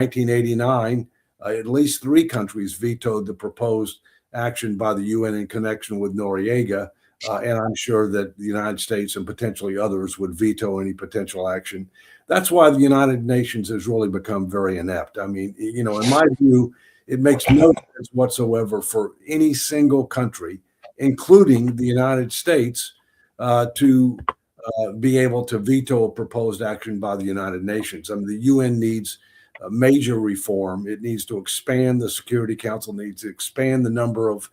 1989, at least 3 countries vetoed the proposed action by the UN in connection with Noriega. And I'm sure that the United States and potentially others would veto any potential action. That's why the United Nations has really become very inept. I mean, in my view, it makes no sense whatsoever for any single country, including the United States, to be able to veto a proposed action by the United Nations. I mean, the UN needs a major reform. It needs to expand. The Security Council needs to expand the number of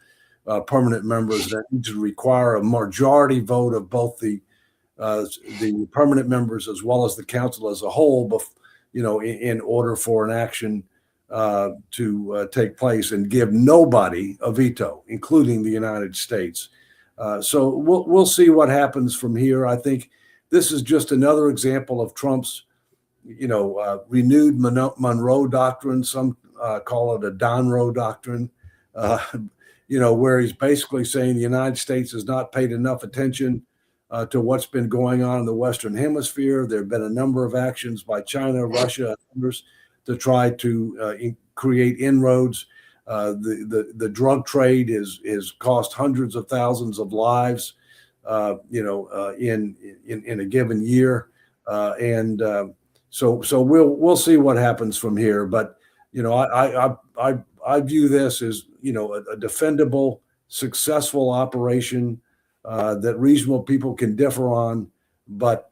permanent members. That needs to require a majority vote of both the permanent members as well as the council as a whole, in order for an action to take place, and give nobody a veto, including the United States. So we'll see what happens from here. I think this is just another example of Trump's, renewed Monroe Doctrine. Some call it a Donroe Doctrine, where he's basically saying the United States has not paid enough attention to what's been going on in the Western Hemisphere. There have been a number of actions by China, Russia, and others to try to create inroads. The drug trade is cost hundreds of thousands of lives, in a given year, and so we'll see what happens from here. But I view this as a defendable, successful operation that reasonable people can differ on, but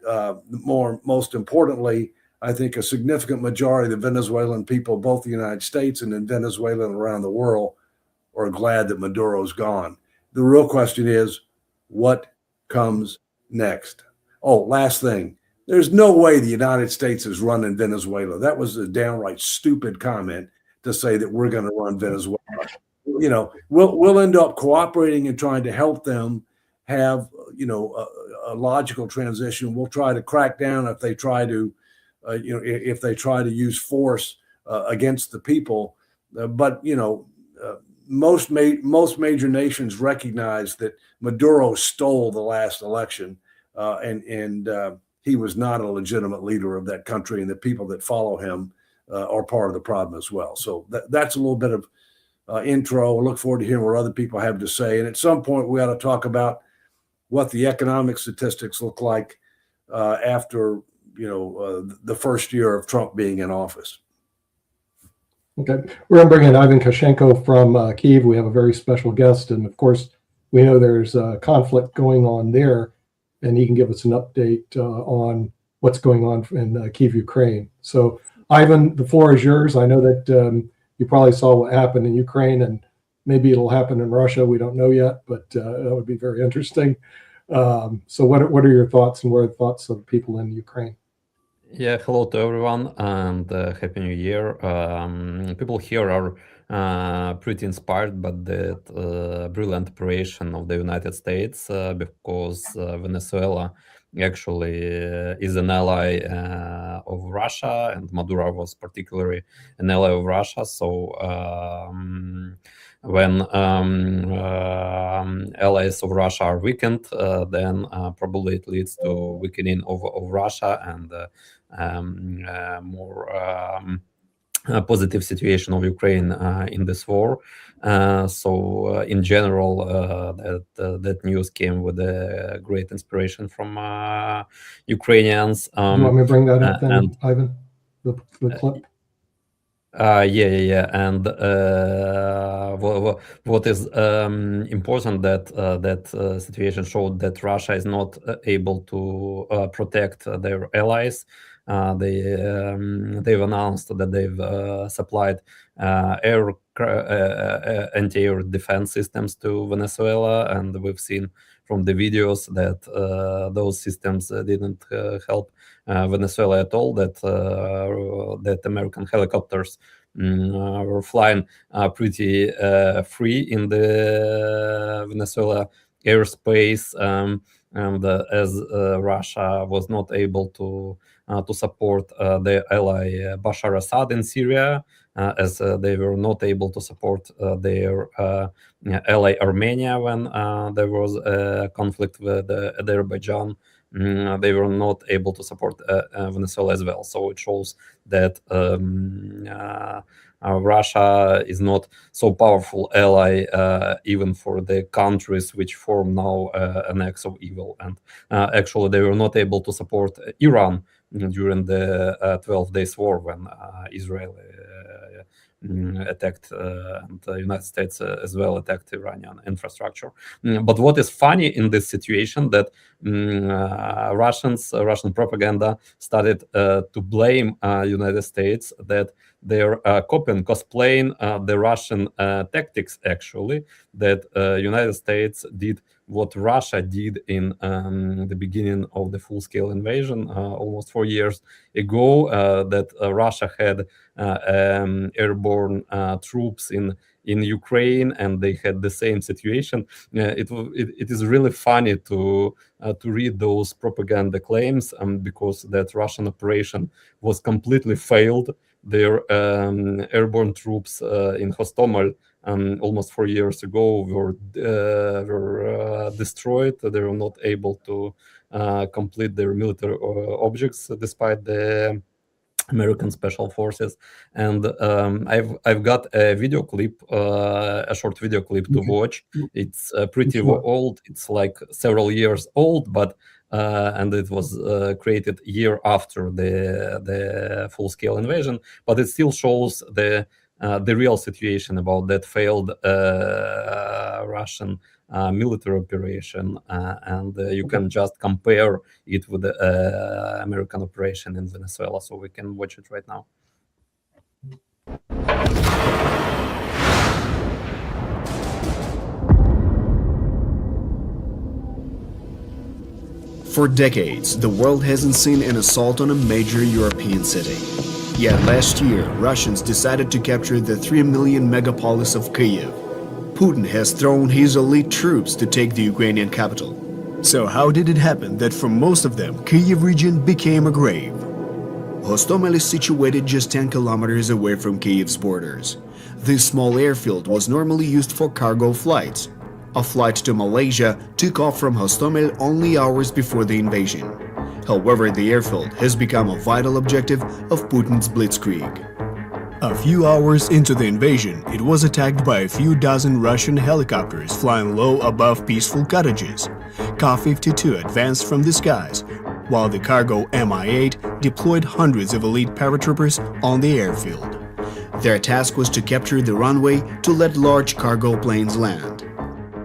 most importantly, I think a significant majority of the Venezuelan people, both the United States and in Venezuela and around the world, are glad that Maduro's gone. The real question is, what comes next? Oh, last thing. There's no way the United States is running Venezuela. That was a downright stupid comment to say that we're going to run Venezuela. We'll end up cooperating and trying to help them have, a logical transition. We'll try to crack down if they try to, use force against the people. But most major nations recognize that Maduro stole the last election, and he was not a legitimate leader of that country, and the people that follow him are part of the problem as well. So that's a little bit of intro. I look forward to hearing what other people have to say. And at some point, we ought to talk about what the economic statistics look like after the first year of Trump being in office. Okay, we're going to bring in Ivan Koshenko from Kiev. We have a very special guest, and of course, we know there's a conflict going on there, and he can give us an update on what's going on in Kiev, Ukraine. So, Ivan, the floor is yours. I know that you probably saw what happened in Ukraine, and maybe it'll happen in Russia. We don't know yet, but that would be very interesting. So what are your thoughts, and what are the thoughts of people in Ukraine? Yeah, hello to everyone, and Happy New Year. People here are pretty inspired by that brilliant operation of the United States, because Venezuela actually is an ally of Russia, and Maduro was particularly an ally of Russia. So when allies of Russia are weakened, then probably it leads to weakening of Russia and more positive situation of Ukraine in this war. So in general, that news came with a great inspiration from Ukrainians. You want me to bring that up then, Ivan? The clip? Yeah. And what is important that situation showed that Russia is not able to protect their allies. They've announced that they've supplied anti-air defense systems to Venezuela, and we've seen from the videos that those systems didn't help Venezuela at all. That American helicopters were flying pretty free in the Venezuela airspace, and as Russia was not able to support their ally Bashar Assad in Syria, as they were not able to support their ally Armenia when there was a conflict with Azerbaijan they were not able to support Venezuela as well. So it shows that Russia is not so powerful ally even for the countries which form now an axis of evil. And actually, they were not able to support Iran during the 12 Days War when Israel attacked and the United States as well attacked Iranian infrastructure. But what is funny in this situation that Russian propaganda started to blame United States that they're cosplaying the Russian tactics, actually, that United States did what Russia did in the beginning of the full-scale invasion almost 4 years ago, that Russia had airborne troops in Ukraine, and they had the same situation. It is really funny to read those propaganda claims because that Russian operation was completely failed. Their airborne troops in Hostomel almost 4 years ago were destroyed. They were not able to complete their military objects despite the American Special Forces. And I've got a video clip, a short video clip to watch. It's pretty old. It's like several years old, but and it was created year after the full-scale invasion. But it still shows the real situation about that failed Russian military operation, and you can just compare it with the American operation in Venezuela. So we can watch it right now. For decades, the world hasn't seen an assault on a major European city. Yet last year, Russians decided to capture the 3 million megapolis of Kyiv. Putin has thrown his elite troops to take the Ukrainian capital. So how did it happen that for most of them, Kyiv region became a grave? Hostomel is situated just 10 kilometers away from Kyiv's borders. This small airfield was normally used for cargo flights. A flight to Malaysia took off from Hostomel only hours before the invasion. However, the airfield has become a vital objective of Putin's blitzkrieg. A few hours into the invasion, it was attacked by a few dozen Russian helicopters flying low above peaceful cottages. Ka-52 advanced from the skies, while the cargo Mi-8 deployed hundreds of elite paratroopers on the airfield. Their task was to capture the runway to let large cargo planes land.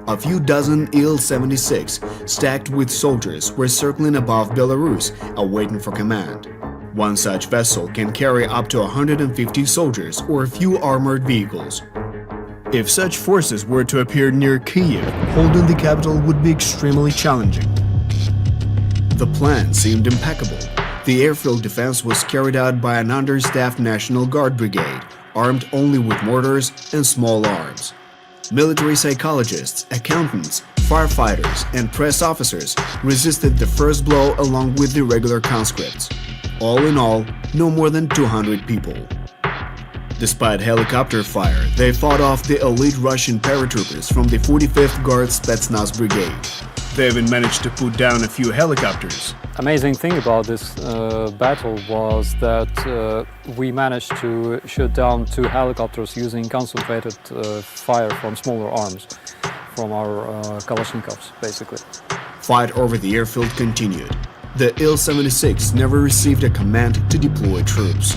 A few dozen Il-76 stacked with soldiers were circling above Belarus, awaiting for command. One such vessel can carry up to 150 soldiers or a few armored vehicles. If such forces were to appear near Kyiv, holding the capital would be extremely challenging. The plan seemed impeccable. The airfield defense was carried out by an understaffed National Guard brigade, armed only with mortars and small arms. Military psychologists, accountants, firefighters, and press officers resisted the first blow along with the regular conscripts. All in all, no more than 200 people. Despite helicopter fire, they fought off the elite Russian paratroopers from the 45th Guard Spetsnaz Brigade. They even managed to put down a few helicopters. Amazing thing about this battle was that we managed to shoot down 2 helicopters using concentrated fire from smaller arms, from our Kalashnikovs, basically. Fight over the airfield continued. The Il-76 never received a command to deploy troops.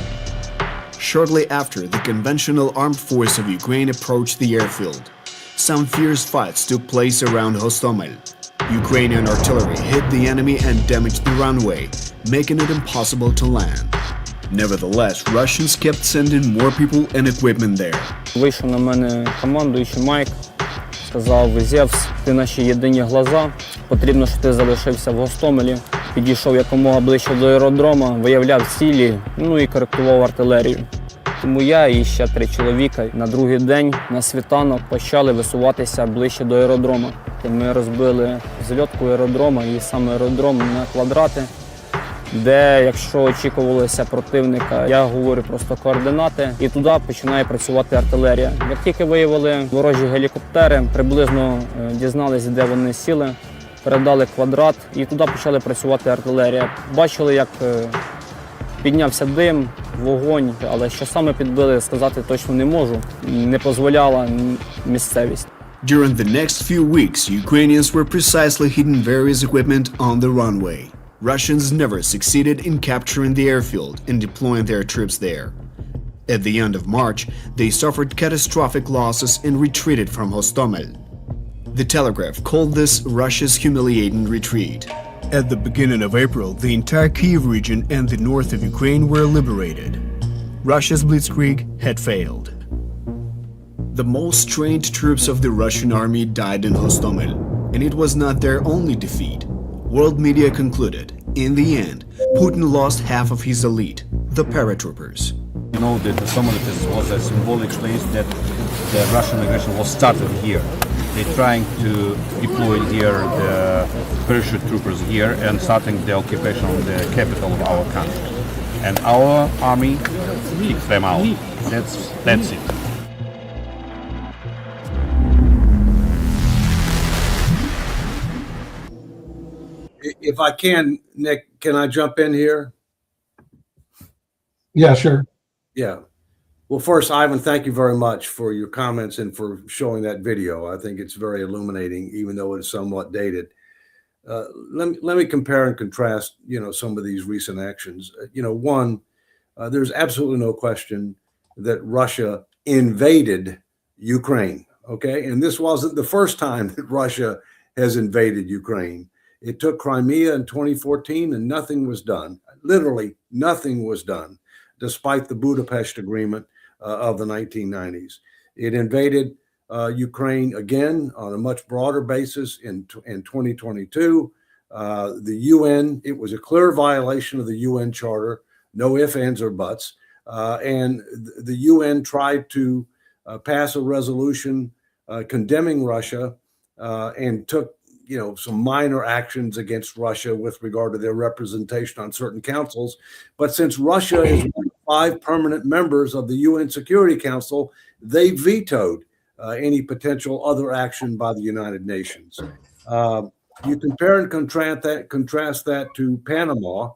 Shortly after, the conventional armed force of Ukraine approached the airfield. Some fierce fights took place around Hostomel. Ukrainian artillery hit the enemy and damaged the runway, making it impossible to land. Nevertheless, Russians kept sending more people and equipment there. Вийшов на мене командуючий Майк, сказав: «Зевс, ти наші єдині глаза, потрібно, щоб ти залишився в Гостомелі». Підійшов якомога ближче до аеродрома, виявляв цілі, ну і коректував артилерію. Тому я і ще 3 чоловіка на другий день на світанок почали висуватися ближче до аеродрома. Ми розбили зльотку аеродрома і сам аеродром на квадрати, де, якщо очікувалося противника, я говорю просто координати, і туди починає працювати артилерія. Як тільки виявили ворожі гелікоптери, приблизно дізналися, де вони сіли, передали квадрат і туди почали працювати артилерія. Бачили, як піднявся дим, вогонь, але що саме підбили, сказати точно не можу. Не дозволяла місцевість. During the next few weeks, Ukrainians were precisely hidden various equipment on the runway. Russians never succeeded in capturing the airfield and deploying their troops there. At the end of March, they suffered catastrophic losses and retreated from Hostomel. The Telegraph called this Russia's humiliating retreat. At the beginning of April, the entire Kyiv region and the north of Ukraine were liberated. Russia's blitzkrieg had failed. The most trained troops of the Russian army died in Hostomel, and it was not their only defeat. World media concluded, in the end, Putin lost half of his elite, the paratroopers. You know that Hostomel was a symbolic place that the Russian aggression was started here. They're trying to deploy here the parachute troopers here and starting the occupation of the capital of our country. And our army kicks them out. That's it. If I can, Nick, can I jump in here? Yeah, sure. Yeah. Well, first, Ivan, thank you very much for your comments and for showing that video. I think it's very illuminating, even though it is somewhat dated. Let me compare and contrast, some of these recent actions. One, there's absolutely no question that Russia invaded Ukraine. Okay, and this wasn't the first time that Russia has invaded Ukraine. It took Crimea in 2014, and nothing was done. Literally, nothing was done, despite the Budapest Agreement of the 1990s. It invaded Ukraine again on a much broader basis in 2022. The UN, it was a clear violation of the UN Charter, no ifs, ands, or buts. And the UN tried to pass a resolution condemning Russia and took some minor actions against Russia with regard to their representation on certain councils. But since Russia is one of 5 permanent members of the UN Security Council, they vetoed any potential other action by the United Nations. You compare and contrast that to Panama,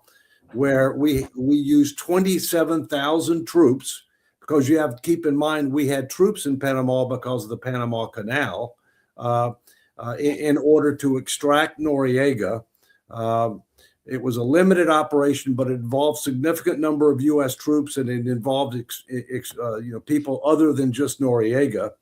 where we used 27,000 troops, because you have to keep in mind we had troops in Panama because of the Panama Canal, in order to extract Noriega. It was a limited operation, but it involved significant number of U.S. troops, and it involved people other than just Noriega.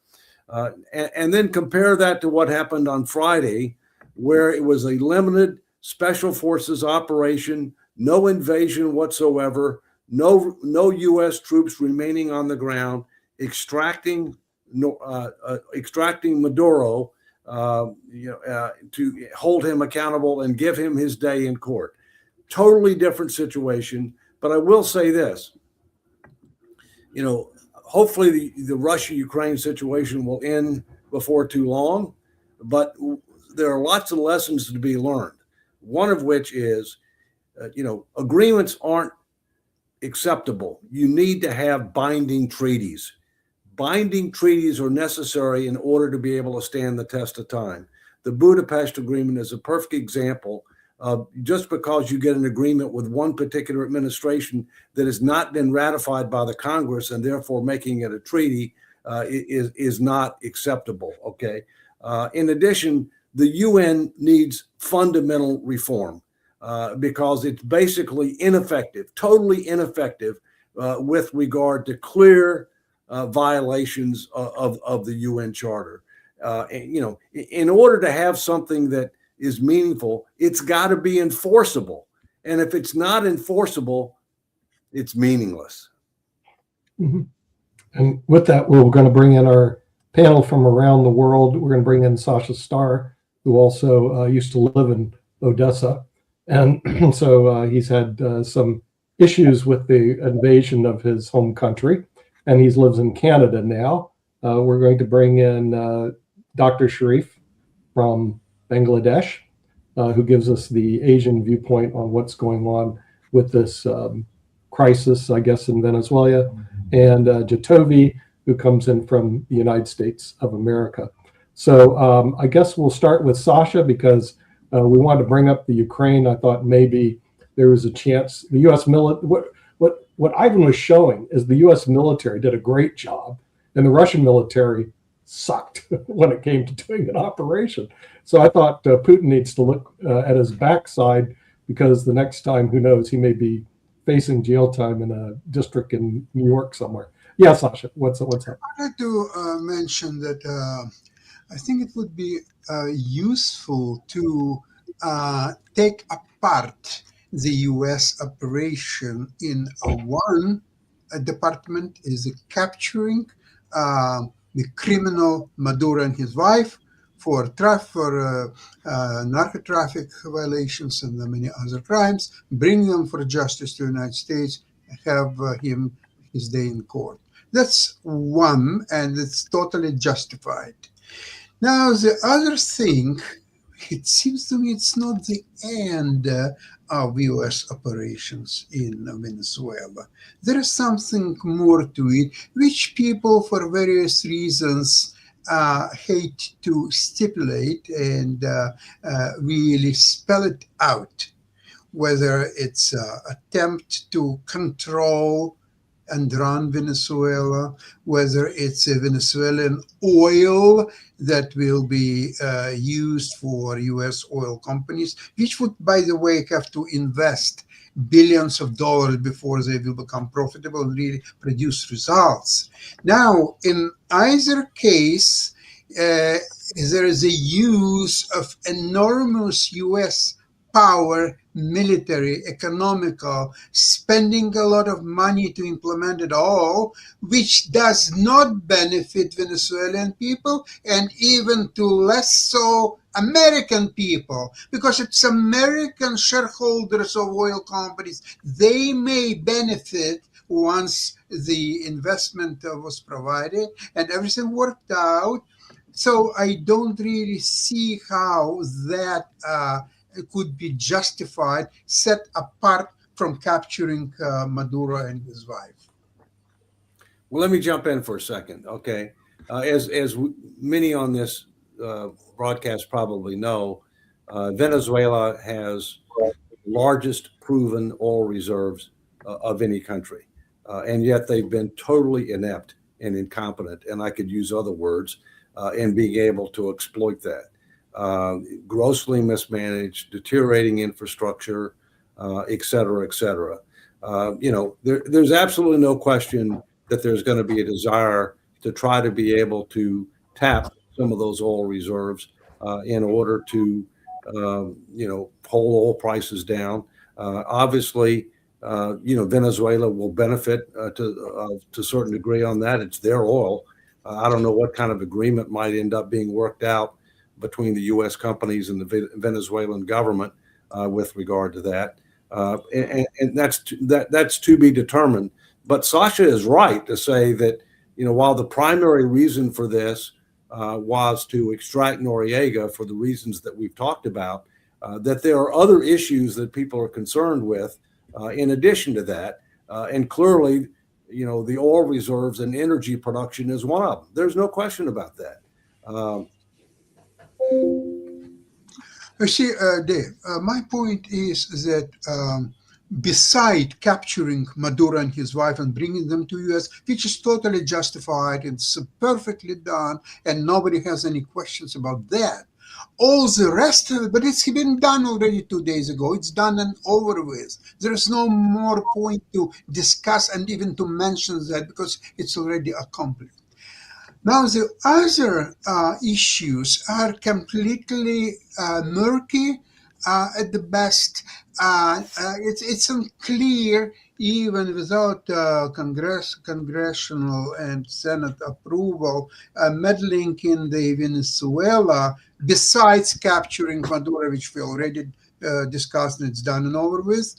And then compare that to what happened on Friday, where it was a limited special forces operation, no invasion whatsoever, no U.S. troops remaining on the ground, extracting Maduro. To hold him accountable and give him his day in court. Totally different situation. But I will say this, hopefully the Russia-Ukraine situation will end before too long, but there are lots of lessons to be learned. One of which is, agreements aren't acceptable. You need to have binding treaties. Binding treaties are necessary in order to be able to stand the test of time. The Budapest Agreement is a perfect example of just because you get an agreement with one particular administration that has not been ratified by the Congress and therefore making it a treaty is not acceptable. Okay. In addition, the UN needs fundamental reform because it's basically ineffective, totally ineffective with regard to clear violations of the UN Charter. In order to have something that is meaningful, it's got to be enforceable. And if it's not enforceable, it's meaningless. Mm-hmm. And with that, we're going to bring in our panel from around the world. We're going to bring in Sasha Starr, who also used to live in Odessa. And so he's had some issues with the invasion of his home country. And he lives in Canada now. We're going to bring in Dr. Sharif from Bangladesh, who gives us the Asian viewpoint on what's going on with this crisis, I guess, in Venezuela, and Jatovi, who comes in from the United States of America. So I guess we'll start with Sasha, because We wanted to bring up the Ukraine. I thought maybe there was a chance the U.S. What Ivan was showing is the U.S. military did a great job, and the Russian military sucked when it came to doing an operation. So I thought Putin needs to look at his backside, because the next time, who knows, he may be facing jail time in a district in New York somewhere. Yeah, Sasha, what's up? I'd like to mention that I think it would be useful to take apart the U.S. operation in one department is capturing the criminal Maduro and his wife for narco traffic violations and many other crimes, bring them for justice to the United States, have his day in court. That's one, and it's totally justified. Now, the other thing, it seems to me it's not the end of U.S. operations in Venezuela. There is something more to it, which people, for various reasons, hate to stipulate and really spell it out, whether it's an attempt to control and run Venezuela, whether it's a Venezuelan oil that will be used for U.S. oil companies, which would, by the way, have to invest billions of dollars before they will become profitable and really produce results. Now, in either case, there is a use of enormous U.S. power, military, economical, spending a lot of money to implement it all, which does not benefit Venezuelan people, and even to less so American people, because it's American shareholders of oil companies. They may benefit once the investment was provided and everything worked out. So I don't really see how that could be justified, set apart from capturing Maduro and his wife. Well, let me jump in for a second, okay? As many on this broadcast probably know, Venezuela has the largest proven oil reserves of any country, and yet they've been totally inept and incompetent, and I could use other words, in being able to exploit that. Grossly mismanaged, deteriorating infrastructure, et cetera, et cetera. There's absolutely no question that there's going to be a desire to try to be able to tap some of those oil reserves in order to, pull oil prices down. Obviously, Venezuela will benefit to a certain degree on that. It's their oil. I don't know what kind of agreement might end up being worked out between the U.S. companies and the Venezuelan government with regard to that, and that's to be determined. But Sasha is right to say that while the primary reason for this was to extract Noriega for the reasons that we've talked about, that there are other issues that people are concerned with in addition to that, and clearly, the oil reserves and energy production is one of them. There's no question about that. You see, Dave, my point is that beside capturing Maduro and his wife and bringing them to U.S., which is totally justified, it's perfectly done, and nobody has any questions about that. All the rest of it, but it's been done already 2 days ago. It's done and over with. There is no more point to discuss and even to mention that, because it's already accomplished. Now, the other issues are completely murky at the best. It's unclear, even without congressional and Senate approval, meddling in the Venezuela, besides capturing Maduro, which we already discussed and it's done and over with.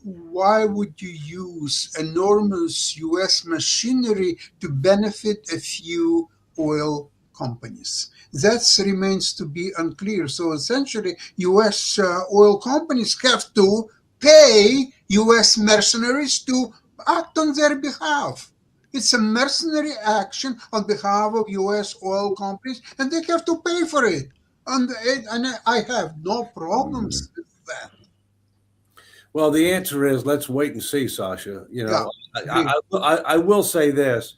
Why would you use enormous U.S. machinery to benefit a few oil companies? That remains to be unclear. So essentially, U.S. Oil companies have to pay U.S. mercenaries to act on their behalf. It's a mercenary action on behalf of U.S. oil companies, and they have to pay for it. And I have no problems with that. Well, the answer is let's wait and see, Sasha. Yeah, I will say this.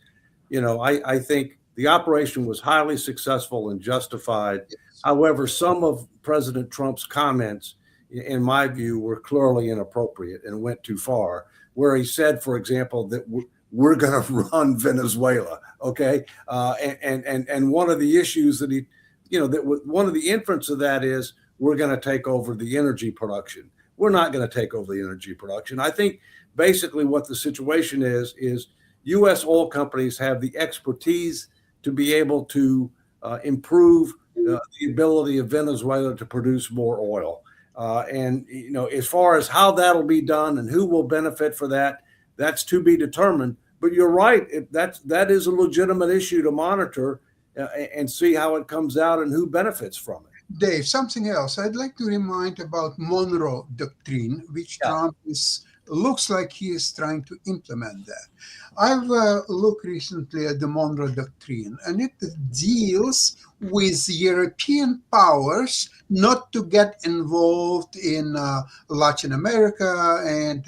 I think the operation was highly successful and justified. However, some of President Trump's comments, in my view, were clearly inappropriate and went too far. Where he said, for example, that we're going to run Venezuela, okay? And one of the issues that one of the inference of that is we're going to take over the energy production. We're not going to take over the energy production. I think basically what the situation is U.S. oil companies have the expertise to be able to improve the ability of Venezuela to produce more oil. And as far as how that'll be done and who will benefit for that, that's to be determined. But you're right; that is a legitimate issue to monitor and see how it comes out and who benefits from it. Dave, something else. I'd like to remind about Monroe Doctrine, which Trump looks like he is trying to implement that. I've looked recently at the Monroe Doctrine, and it deals with European powers not to get involved in Latin America and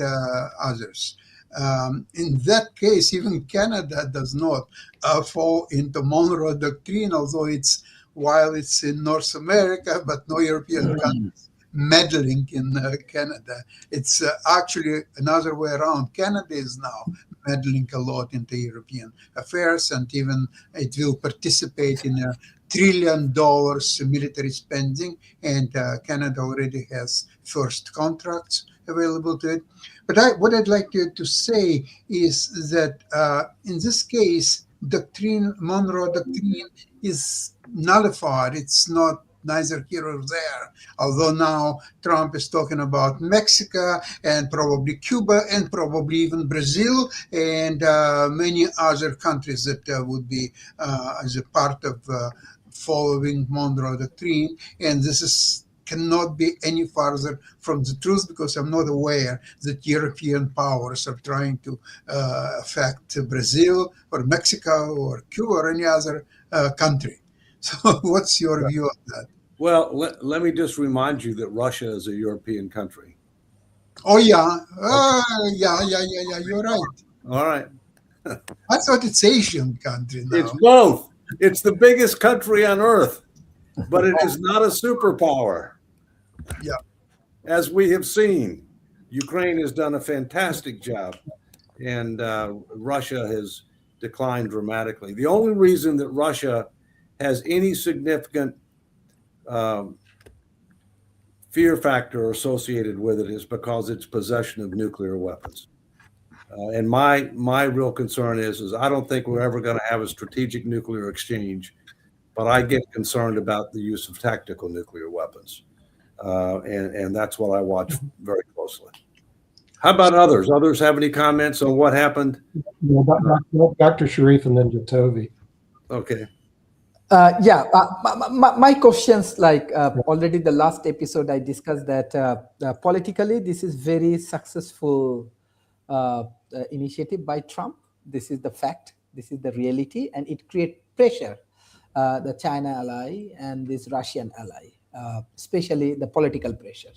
others. In that case, even Canada does not fall into Monroe Doctrine, although while it's in North America, but no European countries meddling in Canada. It's actually another way around. Canada is now meddling a lot into European affairs, and even it will participate in $1 trillion military spending, and Canada already has first contracts available to it. But what I'd like to say is that in this case, Monroe Doctrine is nullified. It's neither here or there. Although now Trump is talking about Mexico and probably Cuba and probably even Brazil and many other countries that would be as a part of following Monroe Doctrine. And this cannot be any farther from the truth, because I'm not aware that European powers are trying to affect Brazil or Mexico or Cuba or any other country. So what's your view on that? Well, let me just remind you that Russia is a European country. Oh, yeah. Yeah. You're right. All right. I thought it's Asian country now. It's both. It's the biggest country on earth, but it is not a superpower. Yeah. As we have seen, Ukraine has done a fantastic job, and Russia has declined dramatically. The only reason that Russia has any significant fear factor associated with it is because its possession of nuclear weapons. And my real concern is I don't think we're ever going to have a strategic nuclear exchange, but I get concerned about the use of tactical nuclear weapons. And that's what I watch very closely. How about others? Others have any comments on what happened? Dr. Sharif and then Jatovi. Okay. My questions, already the last episode I discussed that politically this is very successful initiative by Trump. This is the fact, this is the reality, and it creates pressure, the China ally and this Russian ally, especially the political pressure.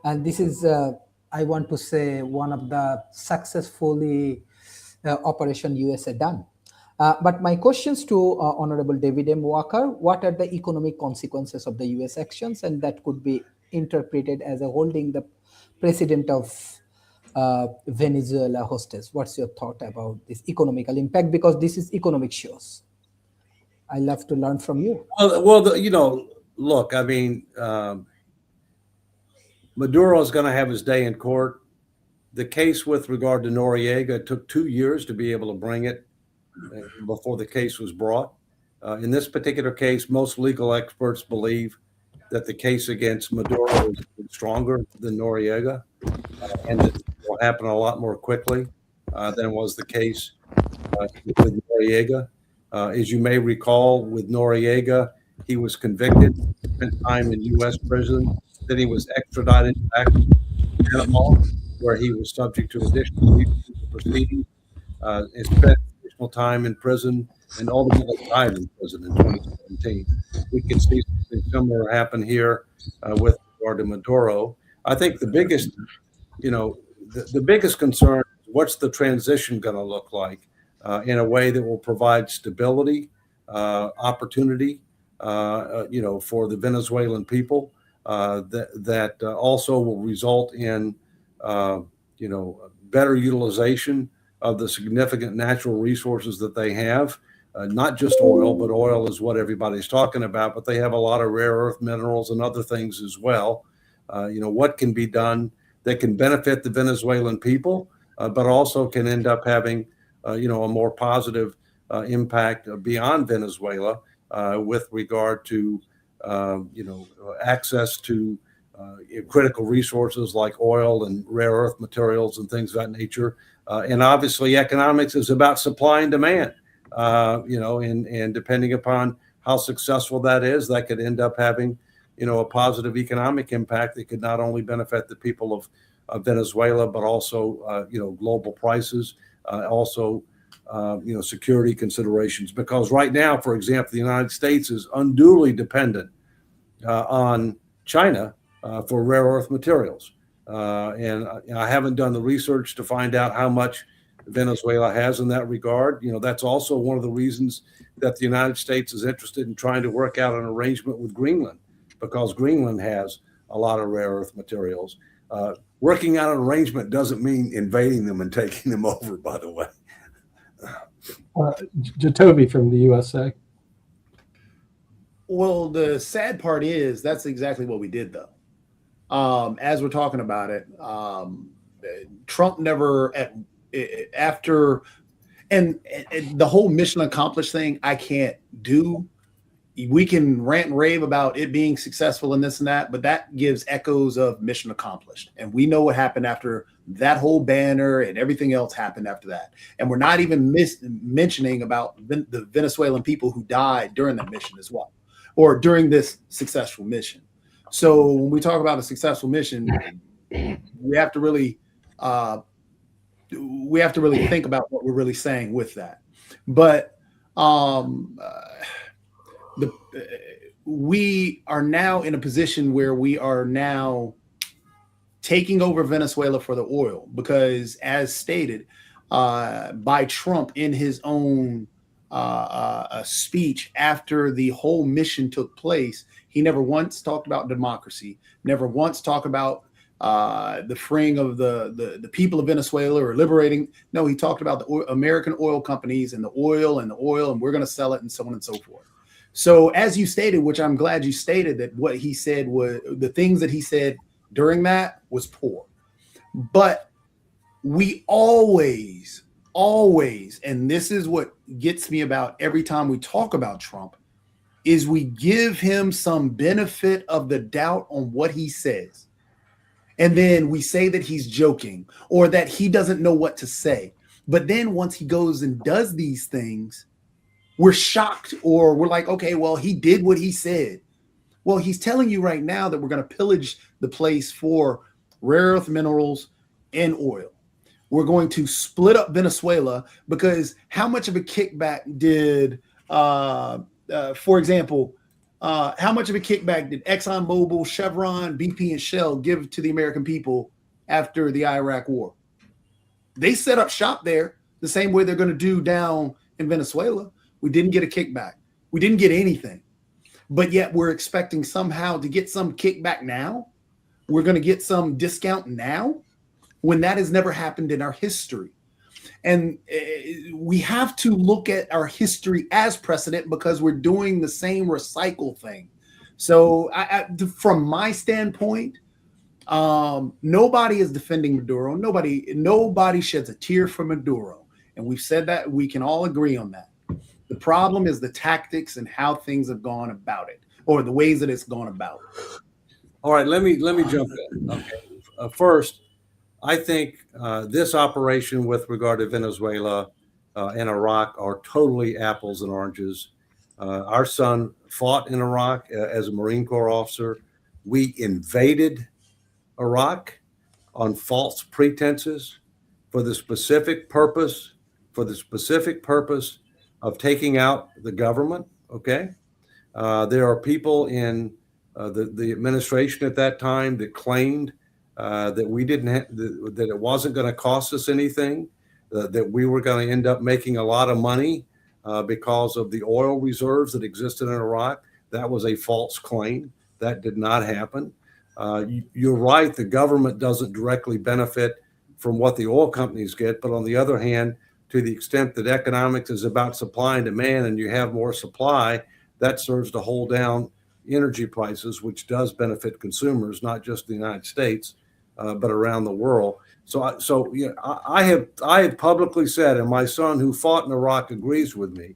And this is, I want to say, one of the successfully operation USA done. But my questions to Honorable David M. Walker: what are the economic consequences of the U.S. actions, and that could be interpreted as a holding the president of Venezuela hostage? What's your thought about this economical impact? Because this is economic shows. I love to learn from you. Well, look, I mean, Maduro is going to have his day in court. The case with regard to Noriega took 2 years to be able to bring it before the case was brought. In this particular case, most legal experts believe that the case against Maduro is stronger than Noriega, and it will happen a lot more quickly than was the case with Noriega. As you may recall, with Noriega, he was convicted, spent time in U.S. prison, then he was extradited back to Panama, where he was subject to additional proceedings. He spent time in prison and ultimately died in prison in 2017. We can see something similar happen here with regard to Maduro. I think the biggest, the biggest concern is what's the transition going to look like in a way that will provide stability, opportunity, for the Venezuelan people, that also will result in, better utilization of the significant natural resources that they have. Not just oil, but oil is what everybody's talking about, but they have a lot of rare earth minerals and other things as well. What can be done that can benefit the Venezuelan people, but also can end up having, a more positive impact beyond Venezuela with regard to, access to critical resources like oil and rare earth materials and things of that nature. And obviously economics is about supply and demand, and depending upon how successful that is, that could end up having, a positive economic impact that could not only benefit the people of Venezuela, but also, global prices, also, security considerations. Because right now, for example, the United States is unduly dependent on China for rare earth materials. And I haven't done the research to find out how much Venezuela has in that regard. That's also one of the reasons that the United States is interested in trying to work out an arrangement with Greenland, because Greenland has a lot of rare earth materials. Working out an arrangement doesn't mean invading them and taking them over, by the way. Jatovi from the USA. Well, the sad part is that's exactly what we did, though. As we're talking about it, Trump never after and the whole mission accomplished thing. I can't do. We can rant and rave about it being successful and this and that, but that gives echoes of mission accomplished. And we know what happened after that whole banner and everything else happened after that. And we're not even mentioning about the Venezuelan people who died during that mission as well, or during this successful mission. So when we talk about a successful mission, we have to really think about what we're really saying with that. But we are now in a position where we are now taking over Venezuela for the oil, because as stated by Trump in his own speech after the whole mission took place, he never once talked about democracy, never once talked about the freeing of the people of Venezuela or liberating. No, he talked about the American oil companies and the oil, and we're going to sell it and so on and so forth. So as you stated, which I'm glad you stated, that what he said was the things that he said during that was poor. But we always, and this is what gets me about every time we talk about Trump, is we give him some benefit of the doubt on what he says. And then we say that he's joking or that he doesn't know what to say. But then once he goes and does these things, we're shocked, or we're like, okay, well, he did what he said. Well, he's telling you right now that we're going to pillage the place for rare earth minerals and oil. We're going to split up Venezuela, because how much of a kickback did, for example, how much of a kickback did ExxonMobil, Chevron, BP, and Shell give to the American people after the Iraq war? They set up shop there the same way they're going to do down in Venezuela. We didn't get a kickback. We didn't get anything. But yet we're expecting somehow to get some kickback now. We're going to get some discount now, when that has never happened in our history. And we have to look at our history as precedent, because we're doing the same recycle thing. So from my standpoint, nobody is defending Maduro. Nobody sheds a tear for Maduro. And we've said that. We can all agree on that. The problem is the tactics and how things have gone about it, or the ways that it's gone about. All right, let me jump in. Okay. First, I think this operation with regard to Venezuela and Iraq are totally apples and oranges. Our son fought in Iraq as a Marine Corps officer. We invaded Iraq on false pretenses for the specific purpose of taking out the government. Okay, there are people in the administration at that time that claimed that we didn't that it wasn't going to cost us anything, that we were going to end up making a lot of money because of the oil reserves that existed in Iraq. That was a false claim. That did not happen. You're right. The government doesn't directly benefit from what the oil companies get. But on the other hand, to the extent that economics is about supply and demand and you have more supply, that serves to hold down energy prices, which does benefit consumers, not just the United States, but around the world. So yeah, I have publicly said, and my son who fought in Iraq agrees with me,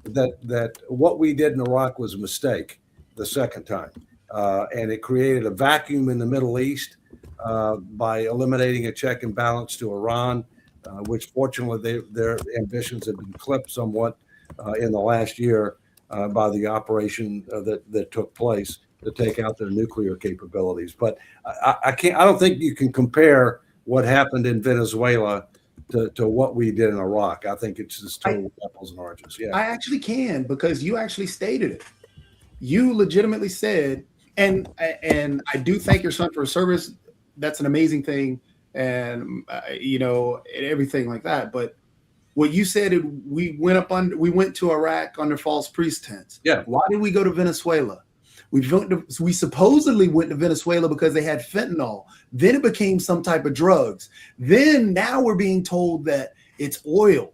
that what we did in Iraq was a mistake the second time. And it created a vacuum in the Middle East by eliminating a check and balance to Iran, which fortunately their ambitions have been clipped somewhat in the last year by the operation that took place to take out their nuclear capabilities. But I don't think you can compare what happened in Venezuela to what we did in Iraq. I think it's just total apples and oranges. Yeah, I actually can, because you actually stated it. You legitimately said, and I do thank your son for his service. That's an amazing thing, and and everything like that. But what you said, we went to Iraq under false pretense. Yeah. Why did we go to Venezuela? We supposedly went to Venezuela because they had fentanyl. Then it became some type of drugs. Then now we're being told that it's oil.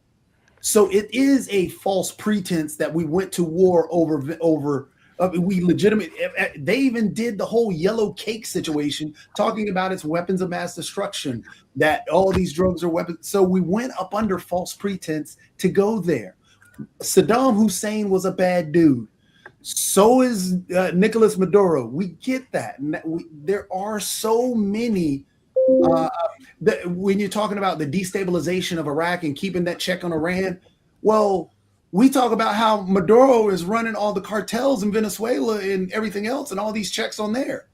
So it is a false pretense that we went to war over. We legitimately, they even did the whole yellow cake situation, talking about its weapons of mass destruction, that all these drugs are weapons. So we went up under false pretense to go there. Saddam Hussein was a bad dude. So is Nicolas Maduro. We get that. There are so many. When you're talking about the destabilization of Iraq and keeping that check on Iran, well, we talk about how Maduro is running all the cartels in Venezuela and everything else and all these checks on there.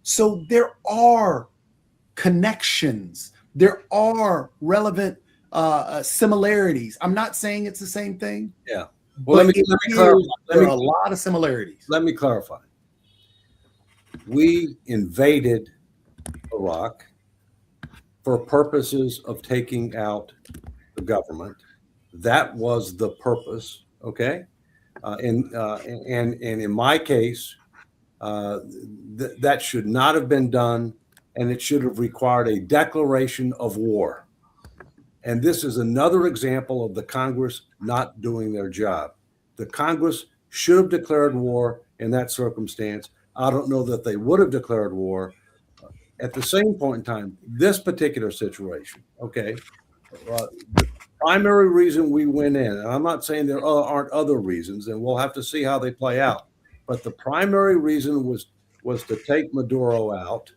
So there are connections. There are relevant similarities. I'm not saying it's the same thing. Yeah. Well, let me clarify. There are a lot of similarities. Let me clarify. We invaded Iraq for purposes of taking out the government. That was the purpose, okay? And in my case, that should not have been done, and it should have required a declaration of war. And this is another example of the Congress not doing their job. The Congress should have declared war in that circumstance. I don't know that they would have declared war. At the same point in time, this particular situation, okay, the primary reason we went in, and I'm not saying there aren't other reasons, and we'll have to see how they play out, but the primary reason was to take Maduro out,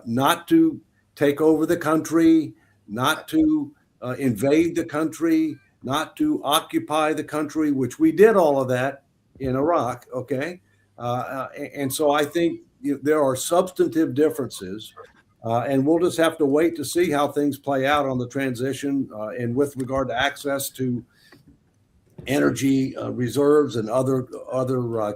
not to take over the country, not to invade the country, not to occupy the country, which we did all of that in Iraq, okay? And so I think there are substantive differences, and we'll just have to wait to see how things play out on the transition and with regard to access to energy reserves and other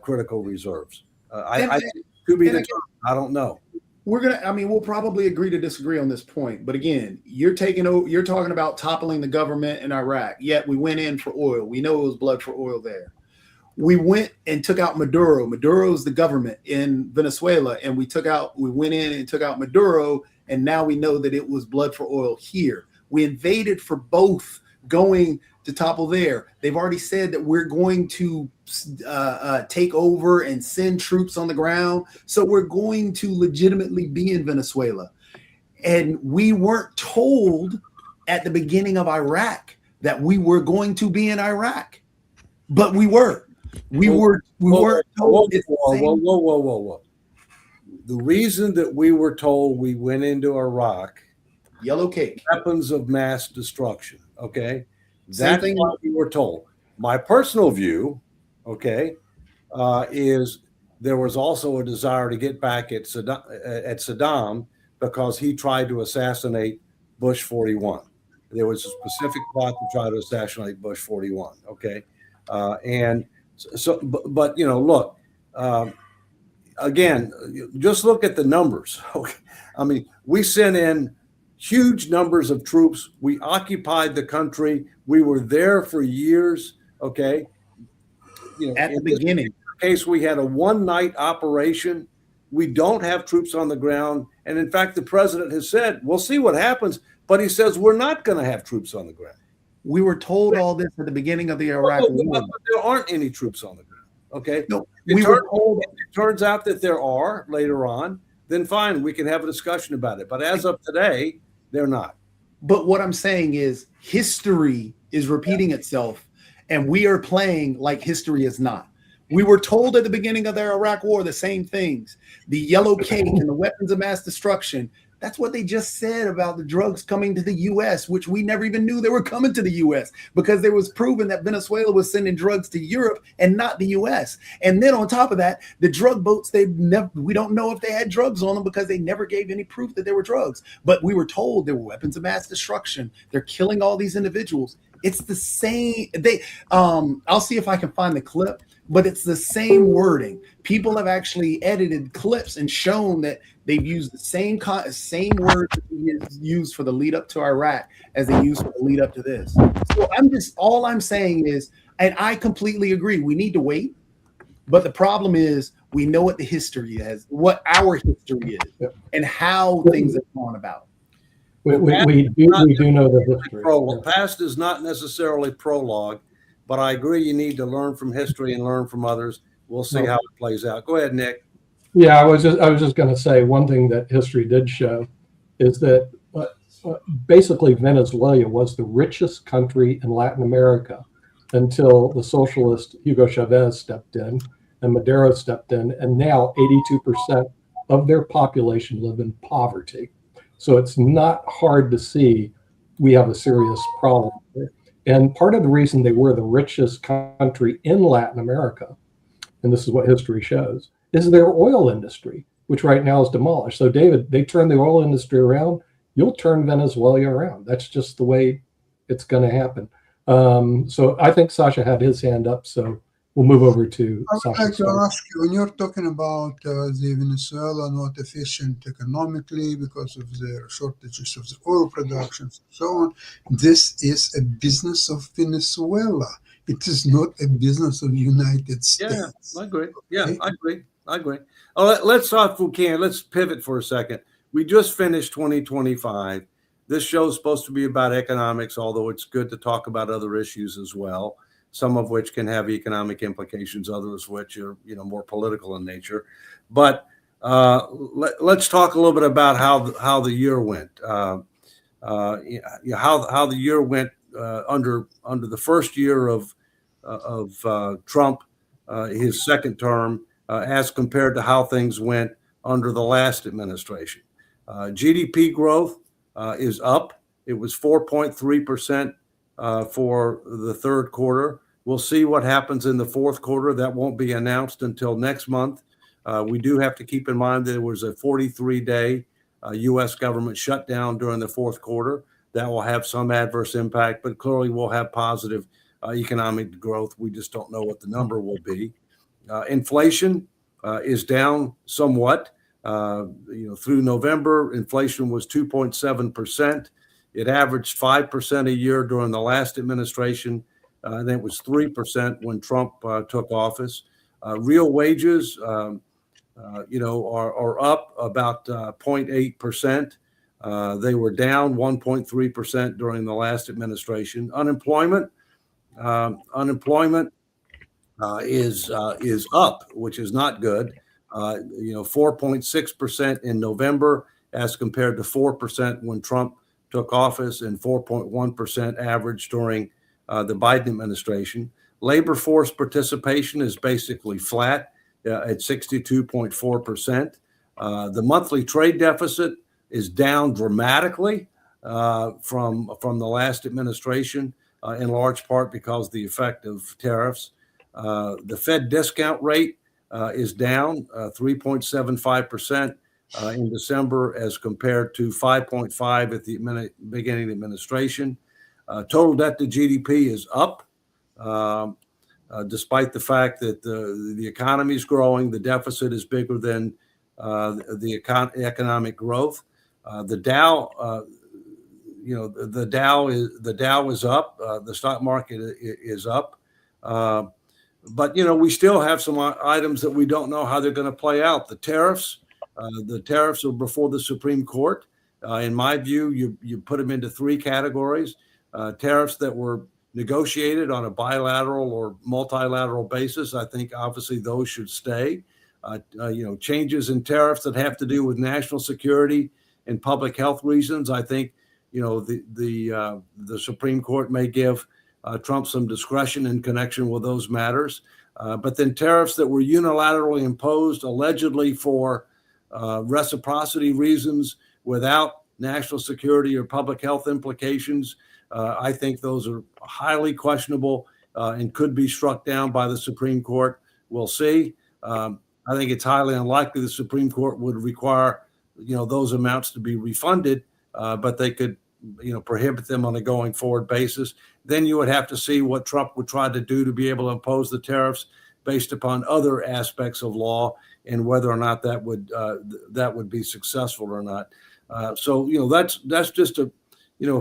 critical reserves. I to be determined. I don't know. We'll probably agree to disagree on this point. But again, you're talking about toppling the government in Iraq. Yet we went in for oil. We know it was blood for oil there. We went and took out Maduro. Maduro is the government in Venezuela. And we went in and took out Maduro. And now we know that it was blood for oil here. We invaded for both, going to topple there. They've already said that we're going to take over and send troops on the ground. So we're going to legitimately be in Venezuela. And we weren't told at the beginning of Iraq that we were going to be in Iraq, but we were. We weren't told. Whoa. The reason that we were told we went into Iraq, yellow cake, weapons of mass destruction, okay? That's what we were told. My personal view, okay, is there was also a desire to get back at Saddam because he tried to assassinate Bush 41. There was a specific plot to try to assassinate Bush 41, okay? And so, but you know, look, again, just look at the numbers. I mean, we sent in huge numbers of troops. We occupied the country. We were there for years. Okay, you know, At the beginning. case we had a one-night operation. We don't have troops on the ground, and in fact, the president has said we'll see what happens. But he says we're not going to have troops on the ground. We were told all this at the beginning of the Iraq War. But there aren't any troops on the ground. Okay. No, It we were told. turns out that there are later on, then fine, we can have a discussion about it. But as of today, they're not. But what I'm saying is history is repeating itself, and we are playing like history is not. We were told at the beginning of the Iraq War the same things. The yellow cake and the weapons of mass destruction. That's what they just said about the drugs coming to the U.S., which we never even knew they were coming to the U.S. because there was proven that Venezuela was sending drugs to Europe and not the U.S. And then on top of that, the drug boats, we don't know if they had drugs on them because they never gave any proof that they were drugs. But we were told they were weapons of mass destruction. They're killing all these individuals. It's the same. I'll see if I can find the clip, but it's the same wording. People have actually edited clips and shown that they've used the same words that we used for the lead up to Iraq as they used for the lead up to this. So all I'm saying is, and I completely agree, we need to wait. But the problem is we know what the history is, what our history is, and how things have gone about. We do know the history. Past is not necessarily prologue, but I agree you need to learn from history and learn from others. We'll see how it plays out. Go ahead, Nick. Yeah, I was just going to say one thing that history did show is that basically Venezuela was the richest country in Latin America until the socialist Hugo Chavez stepped in and Maduro stepped in, and now 82% of their population live in poverty. So it's not hard to see we have a serious problem here. And part of the reason they were the richest country in Latin America, and this is what history shows, is their oil industry, which right now is demolished. So David, they turn the oil industry around, you'll turn Venezuela around. That's just the way it's going to happen. So I think Sasha had his hand up, so we'll move over to I would Sasha. like to ask you, when you're talking about the Venezuela not efficient economically because of their shortages of the oil production and so on, this is a business of Venezuela. It is not a business of the United States. I agree. Yeah, I agree. Let's talk, if we can, let's pivot for a second. We just finished 2025. This show is supposed to be about economics, although it's good to talk about other issues as well, some of which can have economic implications, others which are, more political in nature. But let's talk a little bit about how the year went. How the year went under the first year of Trump, his second term, as compared to how things went under the last administration. GDP growth is up. It was 4.3% for the third quarter. We'll see what happens in the fourth quarter. That won't be announced until next month. We do have to keep in mind that there was a 43-day U.S. government shutdown during the fourth quarter. That will have some adverse impact, but clearly we'll have positive economic growth. We just don't know what the number will be. Inflation is down somewhat. Through November, inflation was 2.7%. It averaged 5% a year during the last administration. And it was 3% when Trump took office. Real wages, are up about 0.8%. They were down 1.3% during the last administration. Unemployment is up, which is not good. 4.6% in November as compared to 4% when Trump took office and 4.1% average during the Biden administration. Labor force participation is basically flat at 62.4%. The monthly trade deficit is down dramatically from the last administration, in large part because of the effect of tariffs. The Fed discount rate is down 3.75% in December as compared to 5.5 at the beginning of the administration. Total debt to GDP is up. despite the fact that the economy is growing, the deficit is bigger than the economic growth. The Dow, the Dow is up. The stock market is up. But we still have some items that we don't know how they're going to play out. The tariffs are before the Supreme Court. In my view, you put them into three categories: tariffs that were negotiated on a bilateral or multilateral basis. I think obviously those should stay. Changes in tariffs that have to do with national security and public health reasons. I think the Supreme Court may give Trump some discretion in connection with those matters. But then tariffs that were unilaterally imposed allegedly for reciprocity reasons without national security or public health implications. I think those are highly questionable and could be struck down by the Supreme Court. We'll see. I think it's highly unlikely the Supreme Court would require, those amounts to be refunded, but they could, prohibit them on a going forward basis. Then you would have to see what Trump would try to do to be able to impose the tariffs based upon other aspects of law and whether or not that would be successful or not. So that's just a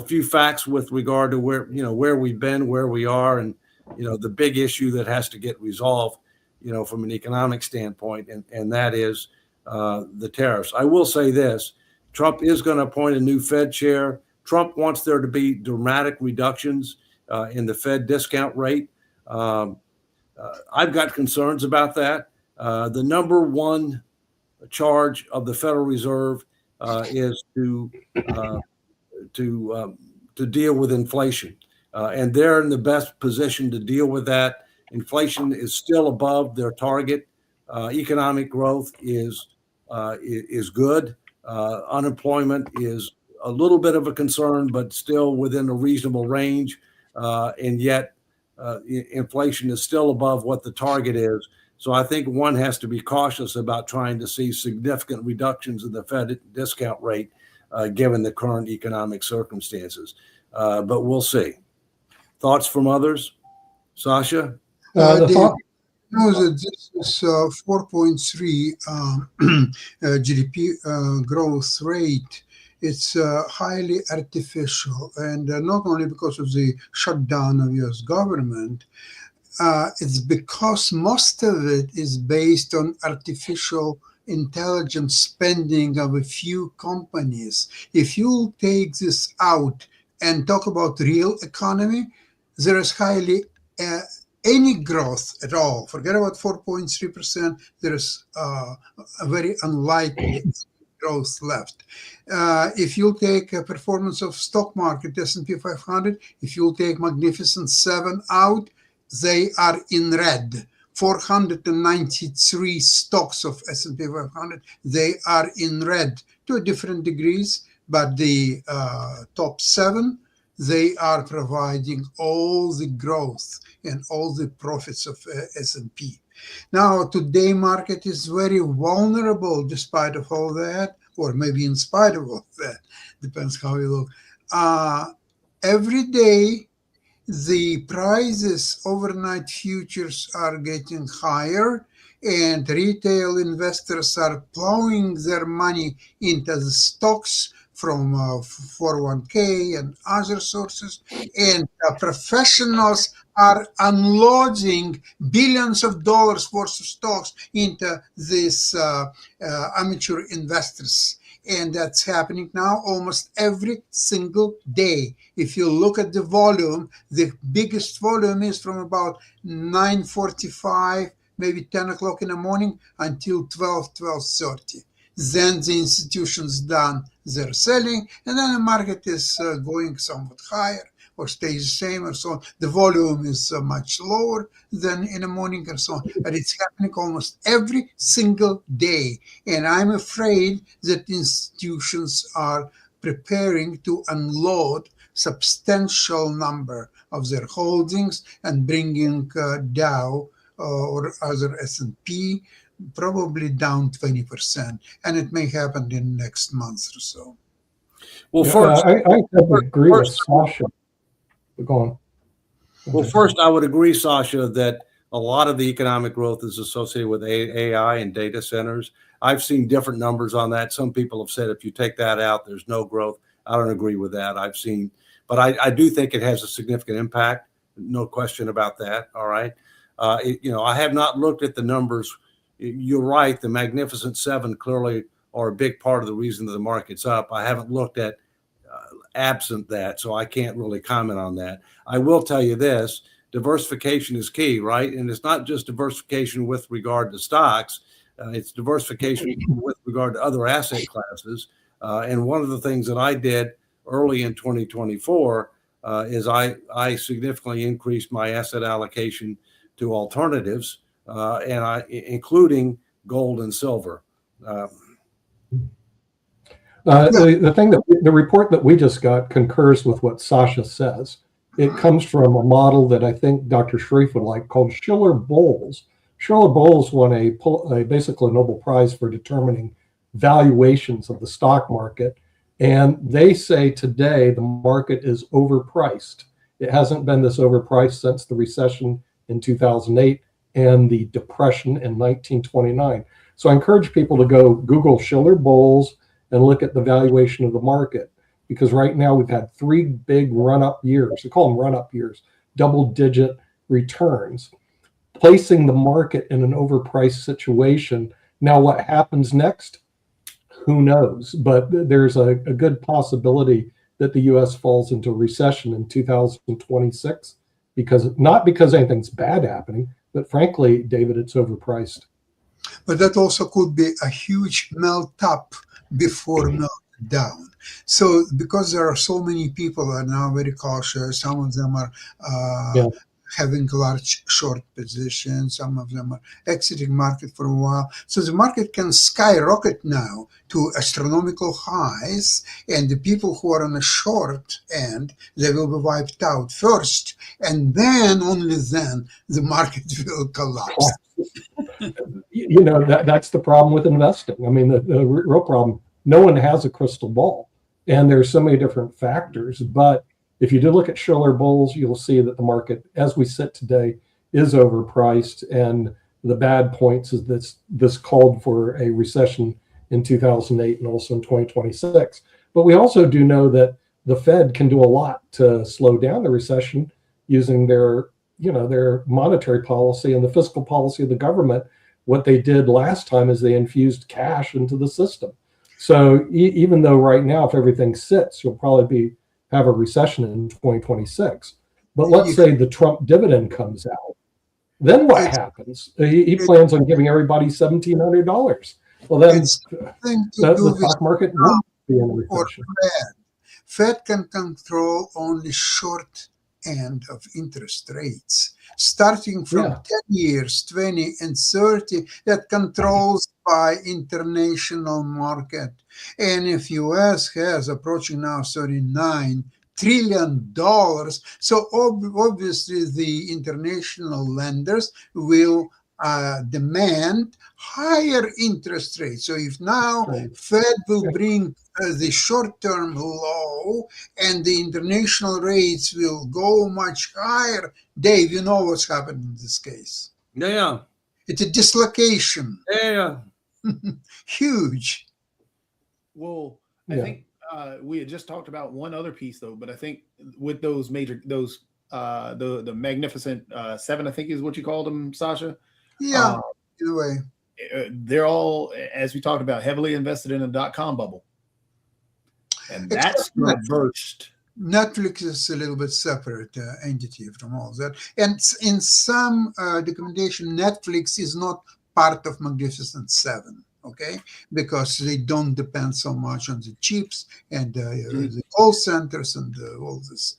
few facts with regard to where we've been, where we are, and the big issue that has to get resolved, from an economic standpoint, and that is the tariffs. I will say this: Trump is going to appoint a new Fed chair. Trump wants there to be dramatic reductions in the Fed discount rate. I've got concerns about that. The number one charge of the Federal Reserve is to deal with inflation, and they're in the best position to deal with that. Inflation is still above their target. Economic growth is good. Unemployment is a little bit of a concern, but still within a reasonable range. And yet, inflation is still above what the target is. So I think one has to be cautious about trying to see significant reductions in the Fed discount rate, given the current economic circumstances. But we'll see. Thoughts from others? Sasha? That this is 4.3 GDP growth rate. It's highly artificial, and not only because of the shutdown of U.S. government, it's because most of it is based on artificial intelligence spending of a few companies. If you take this out and talk about real economy, there is hardly any growth at all. Forget about 4.3%. There is a very unlikely growth left. If you take a performance of stock market, S&P 500, if you take Magnificent Seven out, they are in red. 493 stocks of S&P 500, they are in red to different degrees, but the top 7, they are providing all the growth and all the profits of S&P. Now, today market is very vulnerable despite of all that, or maybe in spite of all that, depends how you look. Every day, the prices, overnight futures are getting higher, and retail investors are plowing their money into the stocks from 401k and other sources, and professionals are unloading billions of dollars worth of stocks into these amateur investors. And that's happening now almost every single day. If you look at the volume, the biggest volume is from about 9:45, maybe 10 o'clock in the morning until 12:30. Then the institution's done their selling, and then the market is going somewhat higher or stays the same or so on. The volume is much lower than in the morning and so on, but it's happening almost every single day. And I'm afraid that institutions are preparing to unload substantial number of their holdings and bringing Dow or other S&P probably down 20%, and it may happen in the next month or so. Well, first, I would agree with Sasha. Go on. Well, first, I would agree, Sasha, that a lot of the economic growth is associated with AI and data centers. I've seen different numbers on that. Some people have said if you take that out, there's no growth. I don't agree with that. But I do think it has a significant impact. No question about that. All right. I have not looked at the numbers. You're right. The Magnificent Seven clearly are a big part of the reason that the market's up. I haven't looked at absent that, so I can't really comment on that. I will tell you this: diversification is key, right? And it's not just diversification with regard to stocks. It's diversification with regard to other asset classes. And one of the things that I did early in 2024 is I significantly increased my asset allocation to alternatives, including gold and silver. The thing the report that we just got concurs with what Sasha says. It comes from a model that I think Dr. Sharif would like, called Shiller-Bowles. Shiller-Bowles won basically a Nobel Prize for determining valuations of the stock market. And they say today the market is overpriced. It hasn't been this overpriced since the recession in 2008 and the depression in 1929. So I encourage people to go Google Shiller-Bowles and look at the valuation of the market, because right now we've had 3 big run-up years. We call them run-up years, double-digit returns, placing the market in an overpriced situation. Now, what happens next? Who knows? But there's a good possibility that the U.S. falls into recession in 2026, not because anything's bad happening, but frankly, David, it's overpriced. But that also could be a huge melt up before melt down. So because there are so many people who are now very cautious, some of them are having large short positions, some of them are exiting market for a while. So the market can skyrocket now to astronomical highs, and the people who are on the short end, they will be wiped out first, and then only then the market will collapse. That's the problem with investing. I mean, the real problem, no one has a crystal ball, and there's so many different factors. But if you do look at Shiller-Bowles, you'll see that the market, as we sit today, is overpriced. And the bad points is this called for a recession in 2008 and also in 2026. But we also do know that the Fed can do a lot to slow down the recession using their monetary policy and the fiscal policy of the government. What they did last time is they infused cash into the system. So even though right now, if everything sits, you'll probably have a recession in 2026. But let's say the Trump dividend comes out. Then what happens? He plans on giving everybody $1,700. Well, then the stock market won't be in a recession. Fed can control only short end of interest rates, starting from 10 years, 20 and 30, that controls by international market. And if US has approaching now $39 trillion, so obviously the international lenders will demand higher interest rates. So if now Fed will bring the short-term low and the international rates will go much higher, Dave, you know what's happened in this case. Yeah. It's a dislocation. Yeah. Huge. Well, I think we had just talked about one other piece though, but I think with those the Magnificent Seven, I think is what you called them, Sasha. Yeah, either way. They're all, as we talked about, heavily invested in a .com bubble. And that's going to burst. Netflix is a little bit separate entity from all that. And in some documentation, Netflix is not part of Magnificent Seven, okay? Because they don't depend so much on the chips and the call centers and all these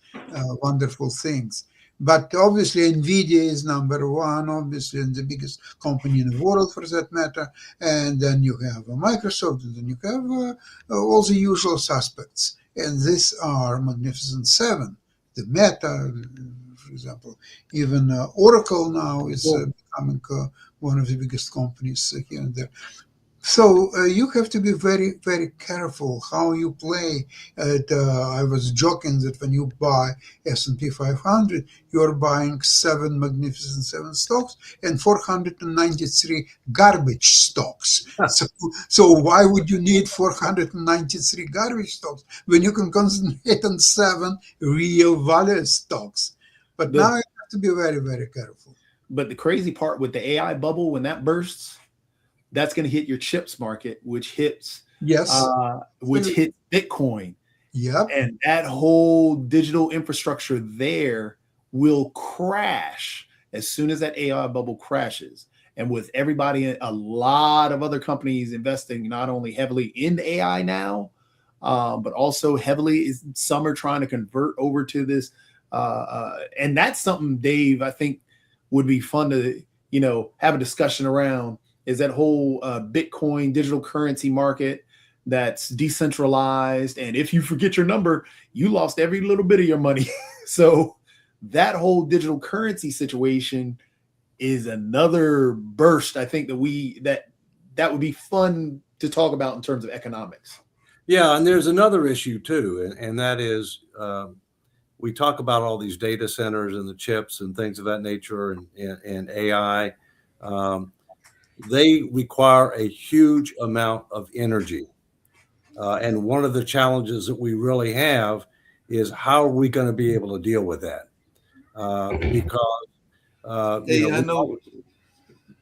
wonderful things. But obviously, NVIDIA is number one, obviously, and the biggest company in the world for that matter. And then you have Microsoft, and then you have all the usual suspects. And these are Magnificent Seven. The Meta, for example, even Oracle now is becoming one of the biggest companies here and there. So you have to be very, very careful how you play. I was joking that when you buy S&P 500, you're buying 7 Magnificent Seven stocks and 493 garbage stocks. So why would you need 493 garbage stocks when you can concentrate on 7 real value stocks? But now you have to be very, very careful. But the crazy part with the AI bubble, when that bursts, that's going to hit your chips market, which hits hits Bitcoin. Yep. And that whole digital infrastructure there will crash as soon as that AI bubble crashes. And with everybody, a lot of other companies investing not only heavily in AI now, but also heavily, some are trying to convert over to this. And that's something, Dave, I think would be fun to, have a discussion around, is that whole Bitcoin digital currency market that's decentralized. And if you forget your number, you lost every little bit of your money. So that whole digital currency situation is another burst. I think that would be fun to talk about in terms of economics. Yeah, and there's another issue too, and that is we talk about all these data centers and the chips and things of that nature and AI. They require a huge amount of energy. And one of the challenges that we really have is how are we going to be able to deal with that? Because,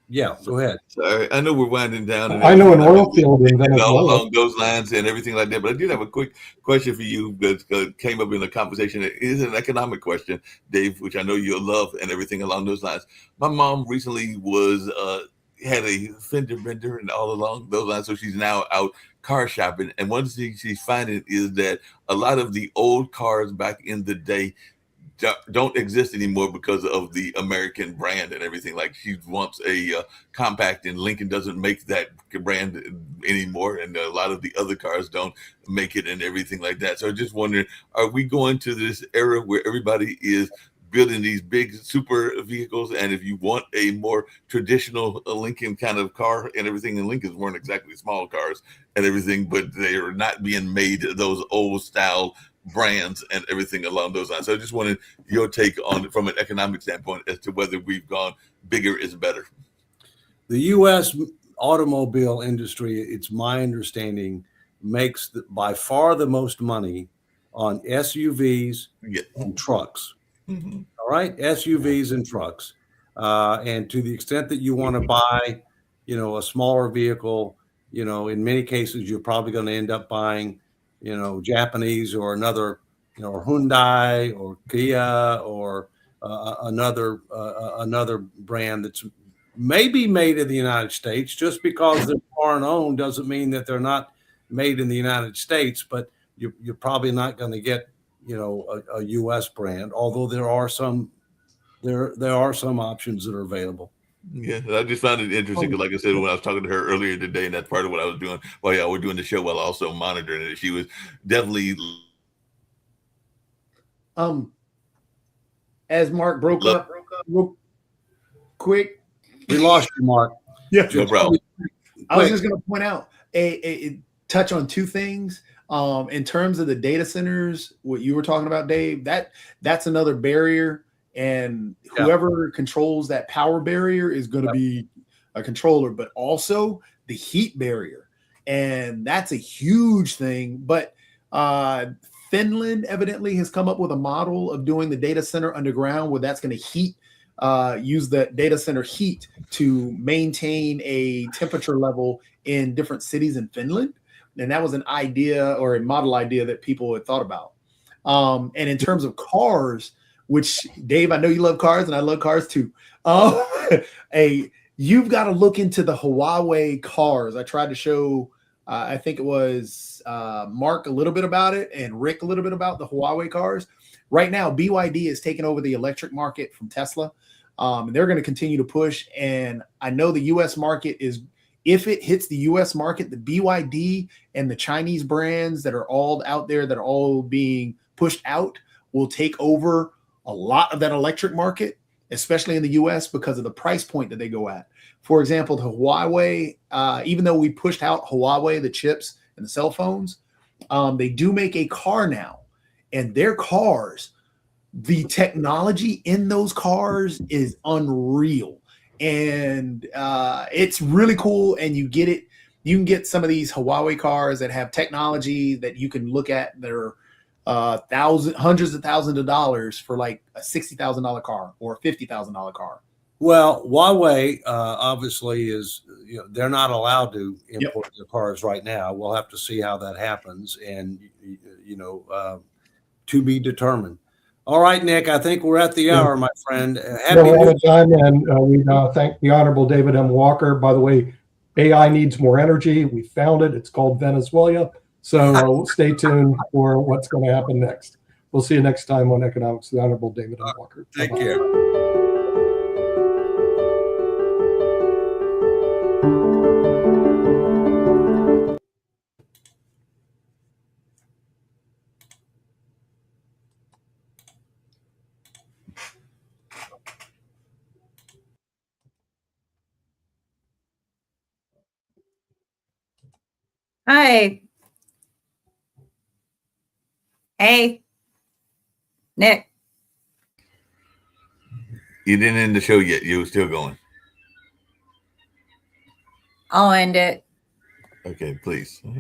yeah, go ahead. Sorry, I know we're winding down. I know an oil field in Venezuela. All along those lines and everything like that. But I did have a quick question for you that came up in the conversation. It is an economic question, Dave, which I know you'll love and everything along those lines. My mom recently had a fender bender and all along those lines. So she's now out car shopping. And one thing she's finding is that a lot of the old cars back in the day don't exist anymore because of the American brand and everything. Like, she wants a compact, and Lincoln doesn't make that brand anymore, and a lot of the other cars don't make it and everything like that. So I'm just wondering, are we going to this era where everybody is building these big super vehicles, and if you want a more traditional Lincoln kind of car and everything, and Lincolns weren't exactly small cars and everything, but they are not being made those old style brands and everything along those lines. So I just wanted your take on it from an economic standpoint as to whether we've gone bigger is better. The U.S. automobile industry, it's my understanding, makes by far the most money on SUVs and trucks. Mm-hmm. All right, SUVs and trucks. And to the extent that you want to buy, a smaller vehicle, in many cases, you're probably going to end up buying Japanese or another, or Hyundai or Kia or another brand that's maybe made in the United States. Just because they're foreign owned doesn't mean that they're not made in the United States, but you're probably not going to get, a U.S. brand, although there are some options that are available. Yeah, I just found it interesting because, like I said, when I was talking to her earlier today, and that's part of what I was doing while y'all were doing the show, while also monitoring it, she was definitely. As Mark broke up real quick, we lost you, Mark. Yeah, no problem. I was just going to point out a touch on two things. In terms of the data centers, what you were talking about, Dave, that's another barrier. And whoever controls that power barrier is going to be a controller, but also the heat barrier. And that's a huge thing. But Finland evidently has come up with a model of doing the data center underground, where that's going to use the data center heat to maintain a temperature level in different cities in Finland. And that was an idea or a model idea that people had thought about. And in terms of cars, which, Dave, I know you love cars and I love cars too. You've got to look into the Huawei cars. I tried to show, I think it was Mark a little bit about it and Rick a little bit about the Huawei cars. Right now, BYD is taking over the electric market from Tesla. And they're going to continue to push. And I know the U.S. market is, if it hits the U.S. market, the BYD and the Chinese brands that are all out there that are all being pushed out will take over a lot of that electric market. especially in the US, because of the price point that they go at. For example, the Huawei, even though we pushed out Huawei, the chips and the cell phones, they do make a car now, and their cars, the technology in those cars is unreal. And it's really cool. And you can get some of these Huawei cars that have technology that you can look at that are hundreds of thousands of dollars for like a $60,000 car or a $50,000 car. Well, Huawei obviously is, they're not allowed to import their cars right now. We'll have to see how that happens, and to be determined. All right, Nick, I think we're at the hour, my friend. We're out of time, and we thank the Honorable David M. Walker. By the way, AI needs more energy. We found it. It's called Venezuela. So stay tuned for what's going to happen next. We'll see you next time on Economics with the Honorable David M. Walker. Take Bye-bye. care. Hi. Hey. Nick. You didn't end the show yet. You were still going. I'll end it. Okay, please.